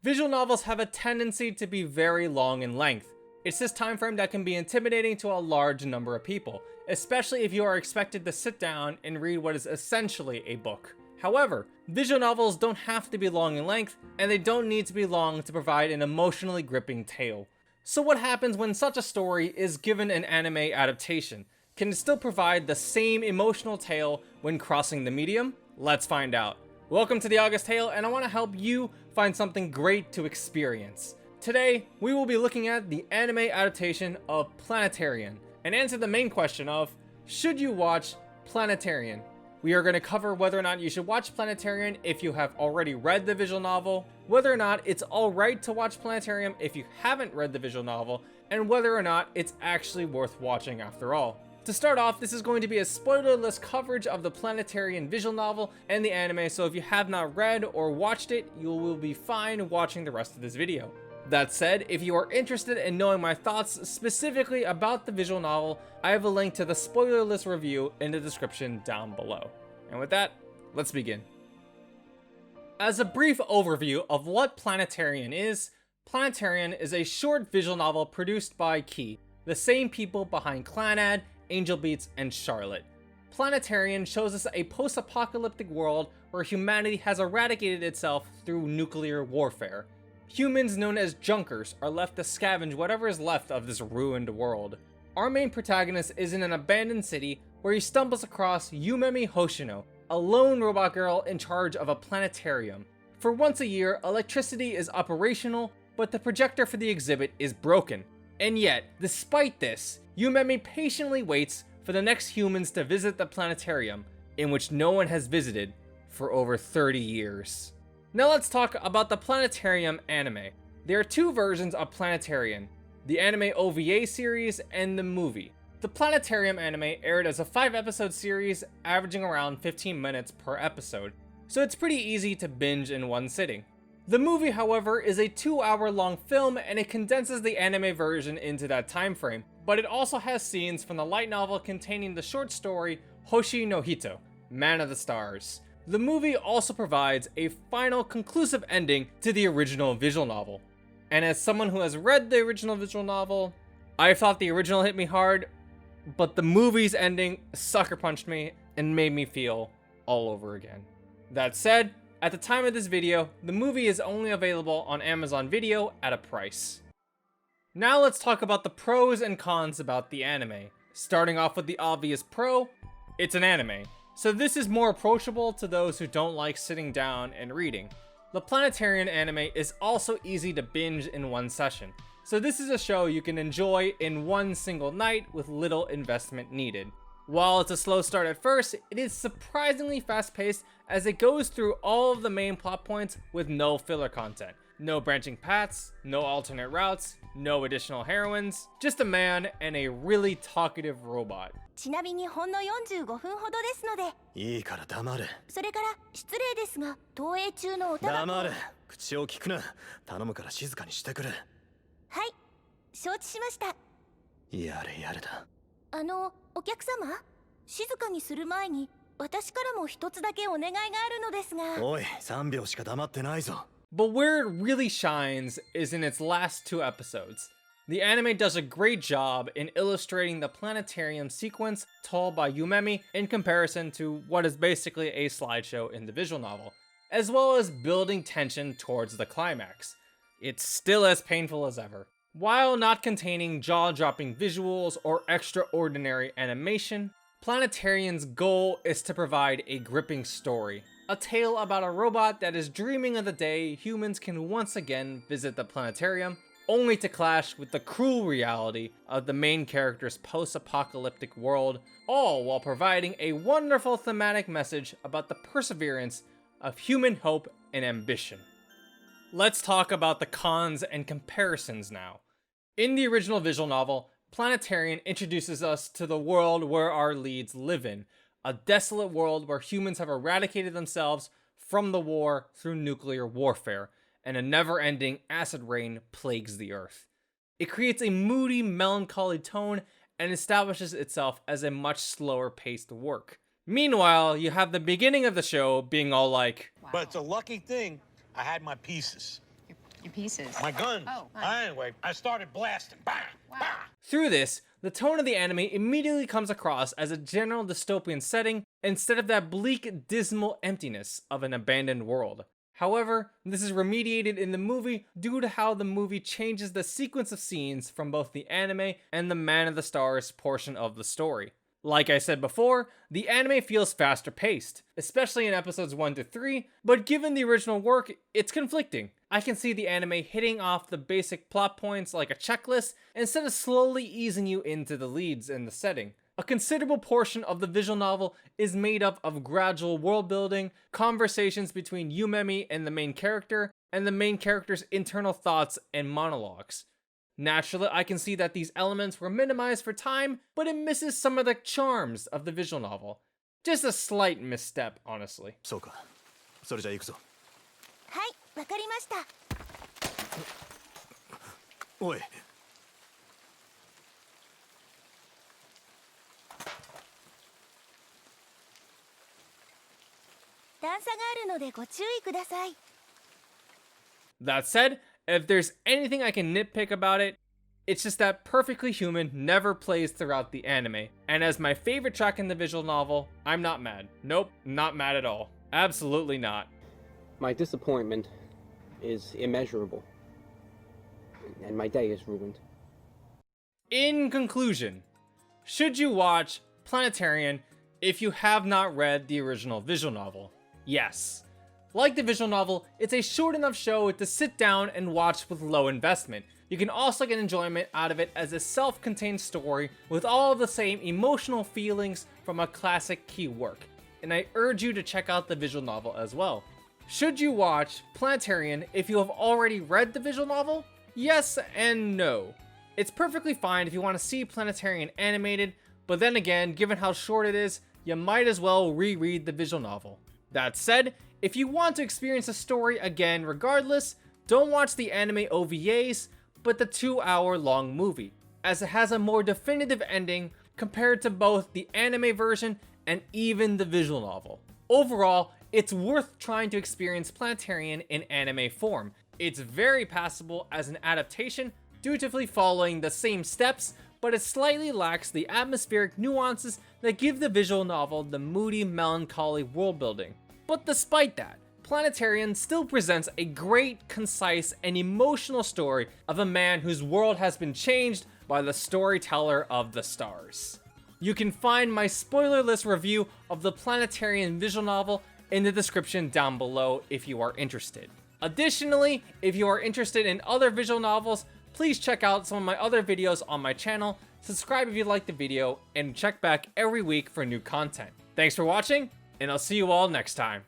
Visual novels have a tendency to be very long in length. It's this time frame that can be intimidating to a large number of people, especially if you are expected to sit down and read what is essentially a book. However, visual novels don't have to be long in length, and they don't need to be long to provide an emotionally gripping tale. So what happens when such a story is given an anime adaptation? Can it still provide the same emotional tale when crossing the medium? Let's find out. Welcome to the August Tale, and I want to help you find something great to experience. Today, we will be looking at the anime adaptation of Planetarian, and answer the main question of, should you watch Planetarian? We are going to cover whether or not you should watch Planetarian if you have already read the visual novel, whether or not it's alright to watch Planetarium if you haven't read the visual novel, and whether or not it's actually worth watching after all. To start off, this is going to be a spoilerless coverage of the Planetarian visual novel and the anime, so if you have not read or watched it, you will be fine watching the rest of this video. That said, if you are interested in knowing my thoughts specifically about the visual novel, I have a link to the spoilerless review in the description down below. And with that, let's begin. As a brief overview of what Planetarian is a short visual novel produced by Key, the same people behind Clannad, Angel Beats, and Charlotte. Planetarian shows us a post-apocalyptic world where humanity has eradicated itself through nuclear warfare. Humans known as Junkers are left to scavenge whatever is left of this ruined world. Our main protagonist is in an abandoned city where he stumbles across Yumemi Hoshino, a lone robot girl in charge of a planetarium. For once a year, electricity is operational, but the projector for the exhibit is broken. And yet, despite this, Yumemi patiently waits for the next humans to visit the planetarium, in which no one has visited for over 30 years. Now let's talk about the Planetarium anime. There are two versions of Planetarian, the anime OVA series and the movie. The Planetarium anime aired as a 5-episode series, averaging around 15 minutes per episode, so it's pretty easy to binge in one sitting. The movie, however, is a 2-hour-long film, and it condenses the anime version into that time frame, but it also has scenes from the light novel containing the short story Hoshi no Hito, Man of the Stars. The movie also provides a final conclusive ending to the original visual novel. And as someone who has read the original visual novel, I thought the original hit me hard, but the movie's ending sucker punched me and made me feel all over again. That said, at the time of this video, the movie is only available on Amazon Video at a price. Now let's talk about the pros and cons about the anime. Starting off with the obvious pro, it's an anime. So this is more approachable to those who don't like sitting down and reading. The Planetarian anime is also easy to binge in one session. So this is a show you can enjoy in one single night with little investment needed. While it's a slow start at first, it is surprisingly fast-paced as it goes through all of the main plot points with no filler content. No branching paths, no alternate routes, no additional heroines, just a man and a really talkative robot. ちなみにほんの45分ほどですので。いいから黙れ。それから失礼ですが、投影中のおタバコ。黙れ。口を聞くな。頼むから静かにしてくれ。はい、承知しました。やれやれだ。お客様、静かにする前に私からも一つだけお願いがあるのですが。おい、3秒しか黙ってないぞ。But where it really shines is in its last 2 episodes. The anime does a great job in illustrating the planetarium sequence told by Yumemi in comparison to what is basically a slideshow in the visual novel, as well as building tension towards the climax. It's still as painful as ever. While not containing jaw-dropping visuals or extraordinary animation, Planetarian's goal is to provide a gripping story. A tale about a robot that is dreaming of the day humans can once again visit the planetarium, only to clash with the cruel reality of the main character's post-apocalyptic world, all while providing a wonderful thematic message about the perseverance of human hope and ambition. Let's talk about the cons and comparisons now. In the original visual novel, Planetarian introduces us to the world where our leads live in, a desolate world where humans have eradicated themselves from the war through nuclear warfare, and a never-ending acid rain plagues the earth. It creates a moody, melancholy tone and establishes itself as a much slower-paced work. Meanwhile, you have the beginning of the show being all like, But it's a lucky thing I had my pieces. to pieces. My gun. Oh, Anyway, I started blasting. Bah! Wow. Bah! Through this, the tone of the anime immediately comes across as a general dystopian setting instead of that bleak, dismal emptiness of an abandoned world. However, this is remediated in the movie due to how the movie changes the sequence of scenes from both the anime and the Man of the Stars portion of the story. Like I said before, the anime feels faster paced, especially in episodes 1 to 3, but given the original work, it's conflicting. I can see the anime hitting off the basic plot points like a checklist instead of slowly easing you into the leads and the setting. A considerable portion of the visual novel is made up of gradual world building, conversations between Yumemi and the main character, and the main character's internal thoughts and monologues. Naturally, I can see that these elements were minimized for time, but it misses some of the charms of the visual novel. Just a slight misstep, honestly. そうか。それじゃ行くぞ。はい、わかりました。おい。段差があるのでご注意ください。 That said, if there's anything I can nitpick about it, it's just that Perfectly Human never plays throughout the anime, and as my favorite track in the visual novel, I'm not mad. Nope, not mad at all. Absolutely not. My disappointment is immeasurable, and my day is ruined. In conclusion, should you watch Planetarian if you have not read the original visual novel? Yes. Like the visual novel, it's a short enough show to sit down and watch with low investment. You can also get enjoyment out of it as a self-contained story with all of the same emotional feelings from a classic Key work, and I urge you to check out the visual novel as well. Should you watch Planetarian if you have already read the visual novel? Yes and no. It's perfectly fine if you want to see Planetarian animated, but then again, given how short it is, you might as well reread the visual novel. That said, if you want to experience the story again regardless, don't watch the anime OVAs, but the 2-hour-long movie, as it has a more definitive ending compared to both the anime version and even the visual novel. Overall, it's worth trying to experience Planetarian in anime form. It's very passable as an adaptation, dutifully following the same steps, but it slightly lacks the atmospheric nuances that give the visual novel the moody, melancholy world building. But despite that, Planetarian still presents a great, concise, and emotional story of a man whose world has been changed by the storyteller of the stars. You can find my spoilerless review of the Planetarian visual novel in the description down below if you are interested. Additionally, if you are interested in other visual novels, please check out some of my other videos on my channel, subscribe if you liked the video, and check back every week for new content. Thanks for watching, and I'll see you all next time.